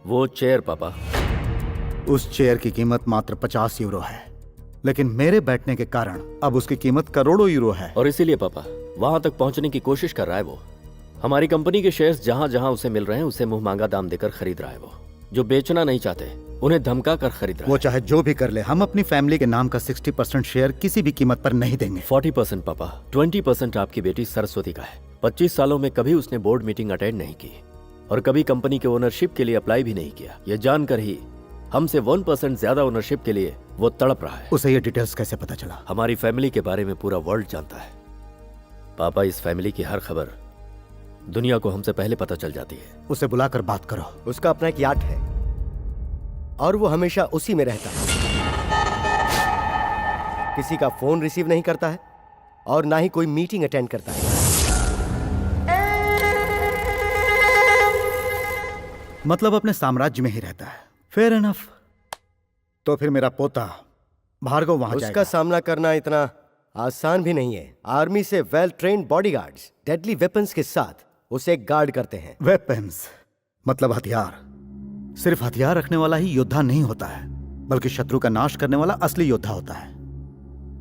वो चेयर पापा। उस चेयर की कीमत मात्र 50 यूरो है, लेकिन मेरे बैठने के कारण अब उसकी कीमत करोड़ों यूरो है। और इसीलिए पापा वहां तक पहुंचने की कोशिश कर रहा है वो। हमारी कंपनी के शेयर्स जहां जहां उसे मिल रहे हैं उसे मुंह मांगा दाम देकर खरीद रहा है वो। जो बेचना नहीं चाहते उन्हें धमका कर खरीद रहा वो है। चाहे जो भी कर ले, हम अपनी फैमिली के नाम का 60% शेयर किसी भी कीमत पर नहीं देंगे। 40% पापा, 20% आपकी बेटी सरस्वती का है। 25 सालों में कभी उसने बोर्ड मीटिंग अटेंड नहीं की और कभी कंपनी के ओनरशिप के लिए अप्लाई भी नहीं किया। यह जानकर ही हमसे 1% ज्यादा ओनरशिप के लिए वो तड़प रहा है। उसे ये डिटेल्स कैसे पता चला? हमारी फैमिली के बारे में पूरा वर्ल्ड जानता है पापा। इस फैमिली की हर खबर दुनिया को हमसे पहले पता चल जाती है। उसे बुलाकर बात करो। उसका अपना एक याट है और वो हमेशा उसी में रहता है। किसी का फोन रिसीव नहीं करता है और ना ही कोई मीटिंग अटेंड करता है। मतलब अपने साम्राज्य में ही रहता है। Fair enough. तो फिर मेरा पोता भार्गव वहां उसका जाएगा। सामना करना इतना आसान भी नहीं है। आर्मी से well trained bodyguards deadly weapons के साथ उसे गार्ड करते हैं। वेपन्स मतलब हथियार। सिर्फ हथियार रखने वाला ही योद्धा नहीं होता है, बल्कि शत्रु का नाश करने वाला असली योद्धा होता है।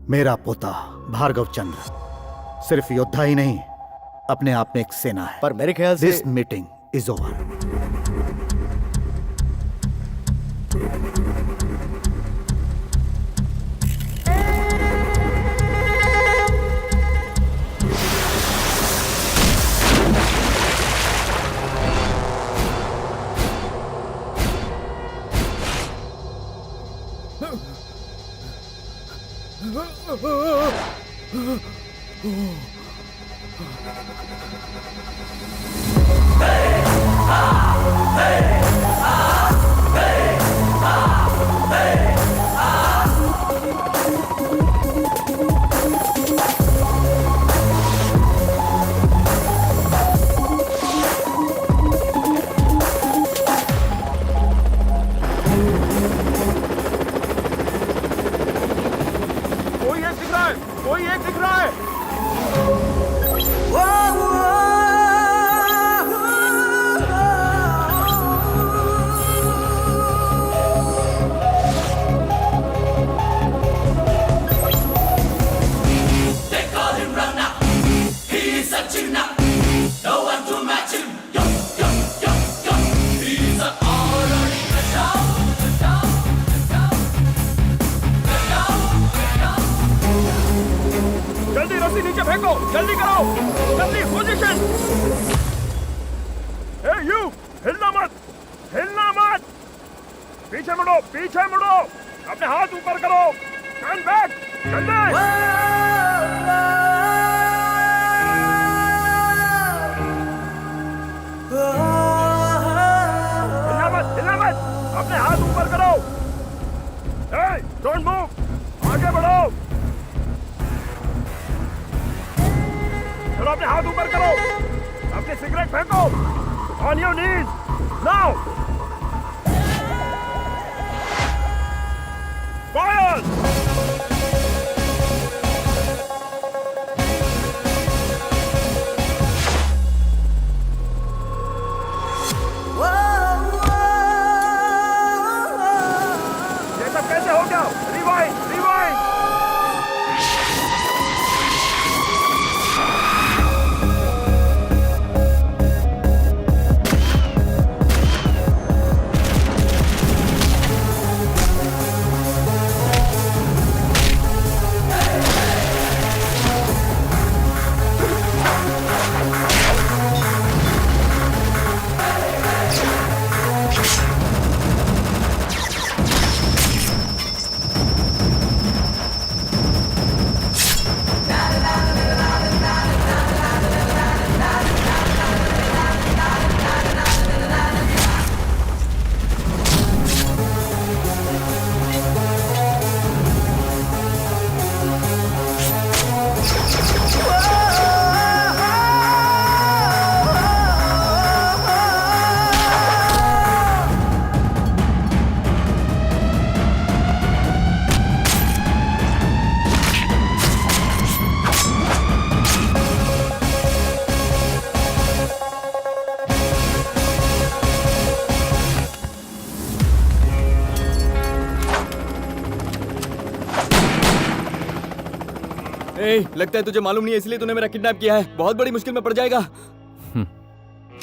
मेरा पोता भार्गव चंद्र सिर्फ योद्धा ही नहीं, अपने आप में एक सेना है। पर मेरे ख्याल से दिस मीटिंग इज ओवर। कोई एक दिख रहा है। जल्दी रस्सी नीचे फेंको, जल्दी करो, जल्दी पोजीशन। ए यू, हिलना मत, हिलना मत। पीछे मुड़ो, पीछे मुड़ो, अपने हाथ ऊपर करो, टर्न बैक, जल्दी। हिलना मत, अपने हाथ ऊपर करो। ए, डोंट मूव, आगे बढ़ो। चलो अपने हाथ ऊपर करो, अपनी सिगरेट फेंको, on your knees, now, fire. ये सब कैसे हो गया? Rewind, rewind. लगता है तुझे मालूम नहीं है इसलिए तूने मेरा किडनैप किया है। बहुत बड़ी मुश्किल में पड़ जाएगा।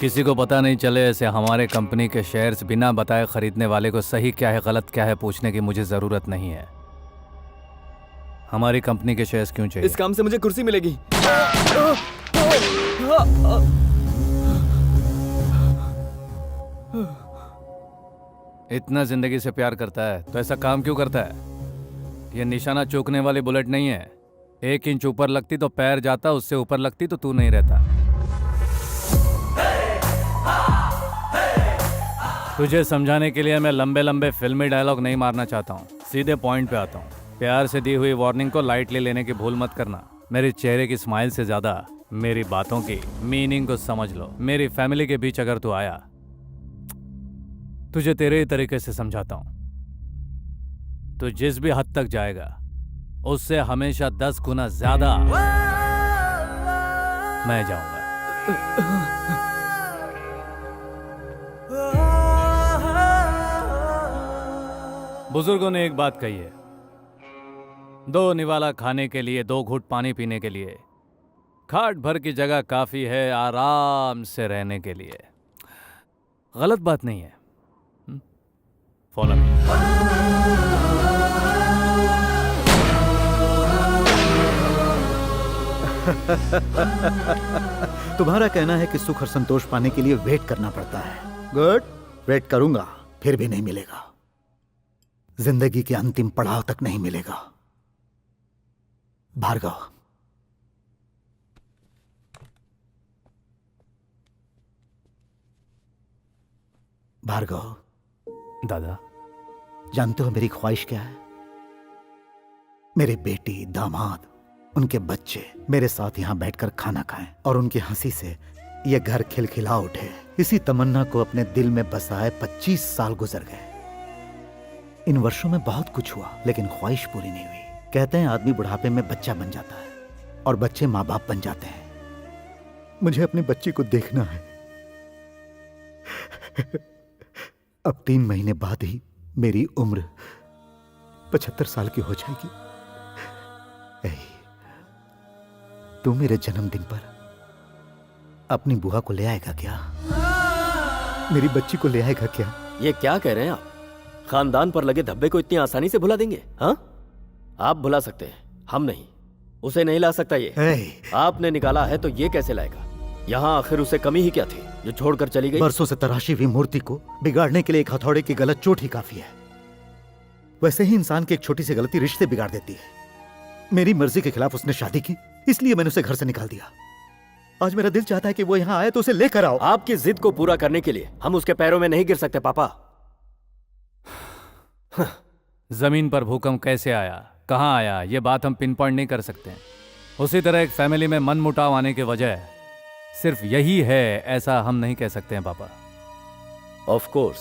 किसी को पता नहीं चले ऐसे हमारे कंपनी के शेयर्स बिना बताए खरीदने वाले को सही क्या है गलत क्या है पूछने की मुझे जरूरत नहीं है। हमारी कंपनी के शेयर्स क्यों चाहिए? इस काम से मुझे कुर्सी मिलेगी। इतना जिंदगी से प्यार करता है तो ऐसा काम क्यों करता है? ये निशाना चूकने वाली बुलेट नहीं है। 1 इंच ऊपर लगती तो पैर जाता, उससे ऊपर लगती तो तू नहीं रहता। तुझे समझाने के लिए मैं लंबे लंबे फिल्मी डायलॉग नहीं मारना चाहता हूँ, सीधे पॉइंट पे आता हूँ। प्यार से दी हुई वार्निंग को लाइटली लेने की भूल मत करना। मेरे चेहरे की स्माइल से ज्यादा मेरी बातों की मीनिंग को समझ लो। मेरी फैमिली के बीच अगर तू आया, तुझे तेरे ही तरीके से समझाता हूँ। तू जिस भी हद तक जाएगा उससे हमेशा 10 गुना ज्यादा मैं जाऊंगा। बुजुर्गों ने एक बात कही है, 2 निवाला खाने के लिए 2 घूंट पानी पीने के लिए खाट भर की जगह काफी है आराम से रहने के लिए। गलत बात नहीं है। Follow me. तुम्हारा कहना है कि सुख और संतोष पाने के लिए वेट करना पड़ता है। गुड, वेट करूंगा, फिर भी नहीं मिलेगा। जिंदगी के अंतिम पड़ाव तक नहीं मिलेगा। भार्गव, भार्गव, दादा, जानते हो मेरी ख्वाहिश क्या है? मेरे बेटी, दामाद, उनके बच्चे मेरे साथ यहां बैठकर खाना खाएं और उनकी हंसी से यह घर खिलखिला उठे। इसी तमन्ना को अपने दिल में बसाए 25 साल गुजर गए। इन वर्षों में बहुत कुछ हुआ लेकिन ख्वाहिश पूरी नहीं हुई। कहते हैं आदमी बुढ़ापे में बच्चा बन जाता है और बच्चे माँ बाप बन जाते हैं। मुझे अपने बच्चे को देखना है। अब 3 महीने बाद ही मेरी उम्र 75 साल की हो जाएगी। तू मेरे जन्मदिन पर अपनी बुआ को ले आएगा क्या? मेरी बच्ची को ले आएगा क्या? ये क्या कह रहे हैं आप? खानदान पर लगे धब्बे को इतनी आसानी से भुला देंगे? हाँ, आप भुला सकते हैं, हम नहीं। उसे नहीं ला सकता ये। आपने निकाला है तो ये कैसे लाएगा? यहाँ आखिर उसे कमी ही क्या थी जो छोड़कर चली गई? बरसों से तराशी हुई मूर्ति को बिगाड़ने के लिए एक हथौड़े की गलत चोट ही काफी है। वैसे ही इंसान की एक छोटी सी गलती रिश्ते बिगाड़ देती है। मेरी मर्जी के खिलाफ उसने शादी की, इसलिए मैंने उसे घर से निकाल दिया। आज मेरा दिल चाहता है कि वो यहाँ आए तो उसे लेकर आओ। आपकी जिद को पूरा करने के लिए हम उसके पैरों में नहीं गिर सकते पापा। जमीन पर भूकंप कैसे आया, कहां आया, ये बात हम पिन पॉइंट नहीं कर सकते। उसी तरह एक फैमिली में मन मुटाव आने की वजह सिर्फ यही है, ऐसा हम नहीं कह सकते हैं पापा। ऑफ कोर्स,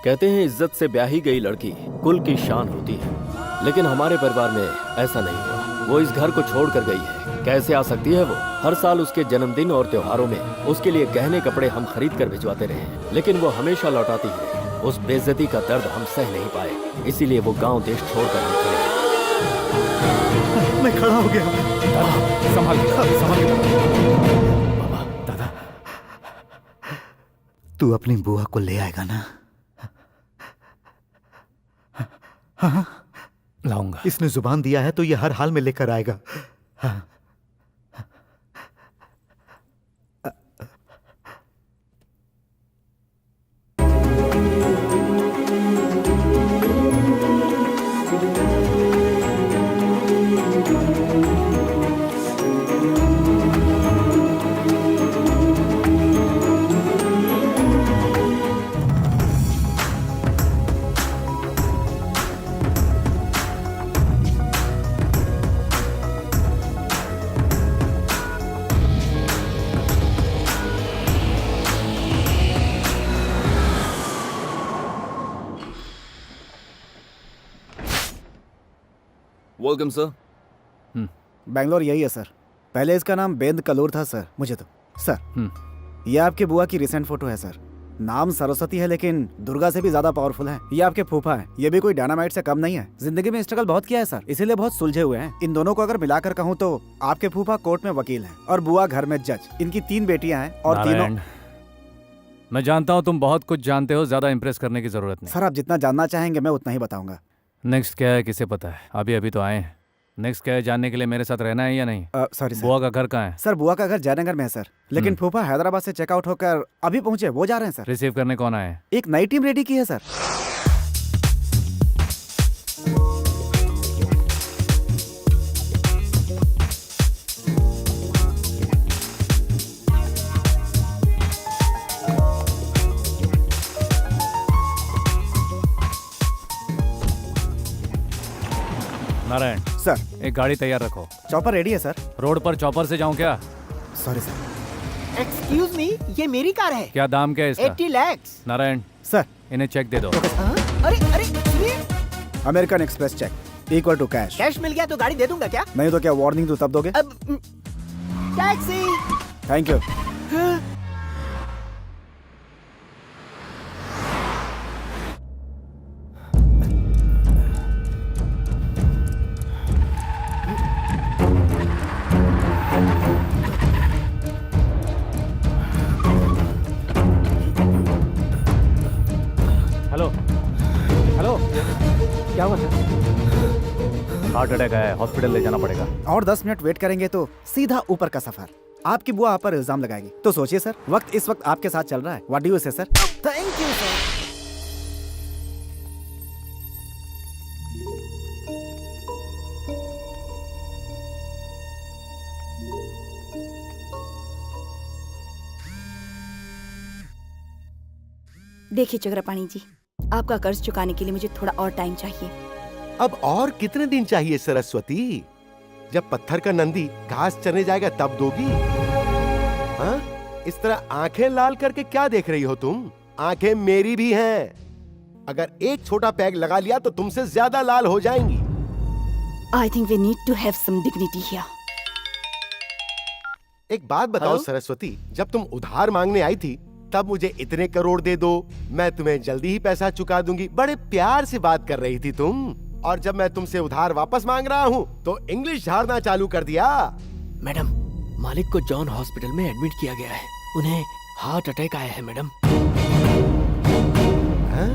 कहते हैं इज्जत से ब्याही गई लड़की कुल की शान होती है, लेकिन हमारे परिवार में ऐसा नहीं हुआ। वो इस घर को छोड़कर गई है, कैसे आ सकती है वो? हर साल उसके जन्मदिन और त्योहारों में उसके लिए गहने कपड़े हम खरीद कर भिजवाते रहे, लेकिन वो हमेशा लौटाती ही रही। उस बेइज्जती का दर्द हम सह नहीं पाए, इसीलिए वो गांव देश छोड़कर निकल गई। मैं खड़ा हो गया। संभाल बाबा, दादा, तू अपनी बुआ को ले आएगा ना? हाँ, लाऊंगा। इसने जुबान दिया है तो ये हर हाल में लेकर आएगा। हाँ। Welcome sir. बैंगलोर यही है सर। पहले इसका नाम बेंद कलोर था सर। मुझे तो सर, ये आपके बुआ की रिसेंट फोटो है सर। नाम सरस्वती है लेकिन दुर्गा से भी ज्यादा पावरफुल है। ये आपके फूफा है, ये भी कोई डायनामाइट से कम नहीं है। जिंदगी में स्ट्रगल बहुत किया है सर, इसीलिए बहुत सुलझे हुए हैं। इन दोनों को अगर मिलाकर कहूँ तो आपके फूफा कोर्ट में वकील हैं और बुआ घर में जज। इनकी 3 बेटियां हैं और तीनों। नारायण, मैं जानता हूँ तुम बहुत कुछ जानते हो, ज्यादा इम्प्रेस करने की जरूरत नहीं। सर आप जितना जानना चाहेंगे मैं उतना ही बताऊंगा। नेक्स्ट क्या है किसे पता है, अभी अभी तो आए हैं। नेक्स्ट क्या है जानने के लिए मेरे साथ रहना है या नहीं? Sorry sir. बुआ का घर कहाँ है? सर बुआ का घर जयनगर में है सर, लेकिन फूफा हैदराबाद से चेकआउट होकर अभी पहुंचे, वो जा रहे हैं सर। रिसीव करने कौन आए? एक नई टीम रेडी की है सर। नारायण, सर एक गाड़ी तैयार रखो। चॉपर रेडी है सर। रोड पर चॉपर से जाऊं क्या? Sorry sir. एक्सक्यूज मी, ये मेरी कार है। क्या दाम क्या है इसका? 80 lakhs। नारायण, सर इन्हें चेक दे दो। हाँ? अरे अरे सुनिए, American Express cheque equal to cash. Cash मिल गया तो गाड़ी दे दूंगा क्या? नहीं तो क्या वार्निंग दूं तब दोगे? अब taxi. Thank you. Hello hello, क्या हुआ सर? हार्ट अटैक आया है, हॉस्पिटल ले जाना पड़ेगा। और 10 मिनट वेट करेंगे तो सीधा ऊपर का सफर। आपकी बुआ आप पर इल्जाम लगाएगी, तो सोचिए सर, वक्त इस वक्त आपके साथ चल रहा है। व्हाट डू यू से सर? Thank you sir. देखिए चक्रपाणी जी, आपका कर्ज चुकाने के लिए मुझे थोड़ा और टाइम चाहिए। अब और कितने दिन चाहिए सरस्वती? जब पत्थर का नंदी घास चरने जाएगा तब दोगी? हाँ? इस तरह आंखें लाल करके क्या देख रही हो तुम? आंखें मेरी भी हैं। अगर एक छोटा पैग लगा लिया तो तुमसे ज्यादा लाल हो जाएंगी। I think we need to have some dignity here. एक बात बताओ हाँ? सरस्वती, जब तुम उधार मांगने आई थी तब मुझे इतने करोड़ दे दो, मैं तुम्हें जल्दी ही पैसा चुका दूंगी, बड़े प्यार से बात कर रही थी तुम। और जब मैं तुमसे उधार वापस मांग रहा हूँ तो इंग्लिश झाड़ना चालू कर दिया। मैडम, मालिक को जॉन हॉस्पिटल में एडमिट किया गया है। उन्हें हार्ट अटैक आया है मैडम। हाँ?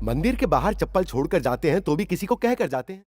मंदिर के बाहर चप्पल छोड़कर जाते हैं तो भी किसी को कह कर जाते हैं।